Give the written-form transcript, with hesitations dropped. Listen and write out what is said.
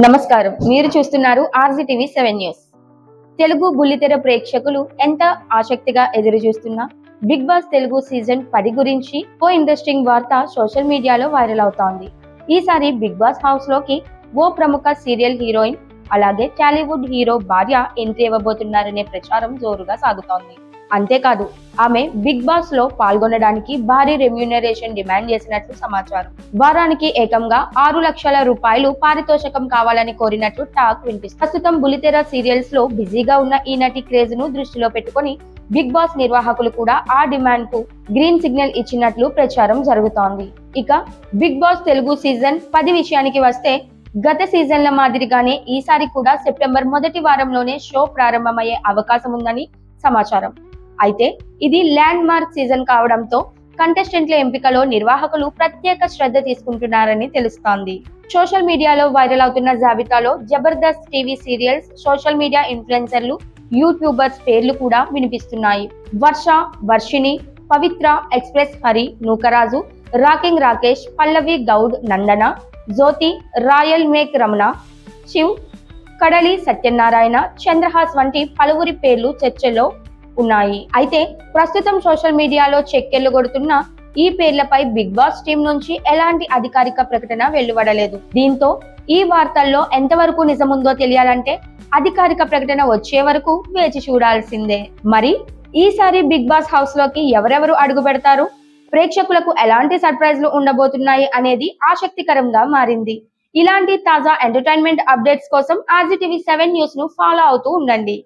నమస్కారం. మీరు చూస్తున్నారు ఆర్జీటీవీ 7 న్యూస్. తెలుగు బుల్లితెర ప్రేక్షకులు ఎంత ఆసక్తిగా ఎదురు చూస్తున్నా బిగ్ బాస్ తెలుగు సీజన్ 10 గురించి ఓ ఇంట్రెస్టింగ్ వార్త సోషల్ మీడియాలో వైరల్ అవుతోంది. ఈసారి బిగ్ బాస్ హౌస్ లోకి ఓ ప్రముఖ సీరియల్ హీరోయిన్ అలాగే టాలీవుడ్ హీరో భార్య ఎంట్రీ ఇవ్వబోతున్నారనే ప్రచారం జోరుగా సాగుతోంది. అంతేకాదు ఆమె బిగ్ బాస్ లో పాల్గొనడానికి భారీ రెమ్యూనరేషన్ డిమాండ్ చేసినట్లు సమాచారం. వారానికి ఏకంగా 6 లక్షల రూపాయలు పారితోషికం కావాలని కోరినట్లు టాక్ వినిపిస్తుంది. ప్రస్తుతం బుల్లితెర సీరియల్స్ లో బిజీగా ఉన్న ఈ నటి క్రేజ్ ను దృష్టిలో పెట్టుకుని బిగ్ బాస్ నిర్వాహకులు కూడా ఆ డిమాండ్ కు గ్రీన్ సిగ్నల్ ఇచ్చినట్లు ప్రచారం జరుగుతోంది. ఇక బిగ్ బాస్ తెలుగు సీజన్ 10 విషయానికి వస్తే గత సీజన్ల మాదిరిగానే ఈసారి కూడా సెప్టెంబర్ మొదటి వారంలోనే షో ప్రారంభమయ్యే అవకాశం ఉందని సమాచారం. అయితే ఇది ల్యాండ్ మార్క్ సీజన్ కావడంతో కంటెస్టెంట్ల ఎంపికలో నిర్వాహకులు ప్రత్యేక శ్రద్ధ తీసుకుంటున్నారని తెలుస్తోంది. సోషల్ మీడియాలో వైరల్ అవుతున్న జాబితాలో Jabardasth TV serials, social media ఇన్ఫ్లుయెన్సర్లు, యూట్యూబర్స్ పేర్లు కూడా వినిపిస్తున్నాయి. వర్ష, వర్షిణి, పవిత్ర, ఎక్స్ప్రెస్ హరి, నూకరాజు, రాకింగ్ రాకేష్, పల్లవి గౌడ్, నందన, జ్యోతి, రాయల్ మేక్ రమణ, శివ్, కడలి సత్యనారాయణ, చంద్రహాస్ వంటి పలువురి పేర్లు చర్చలో ఉన్నాయి. అయితే ప్రస్తుతం సోషల్ మీడియాలో చెక్కెళ్లు కొడుతున్న ఈ పేర్లపై బిగ్ బాస్ టీం నుంచి ఎలాంటి అధికారిక ప్రకటన వెలువడలేదు. దీంతో ఈ వార్తల్లో ఎంతవరకు నిజముందో తెలియాలంటే అధికారిక ప్రకటన వచ్చే వరకు వేచి చూడాల్సిందే. మరి ఈసారి బిగ్ బాస్ హౌస్ లోకి ఎవరెవరు అడుగు పెడతారు, ప్రేక్షకులకు ఎలాంటి సర్ప్రైజ్లు ఉండబోతున్నాయి అనేది ఆసక్తికరంగా మారింది. ఇలాంటి తాజా ఎంటర్టైన్మెంట్ అప్డేట్స్ కోసం ఆర్జీటీవీ 7 న్యూస్ ను ఫాలో అవుతూ ఉండండి.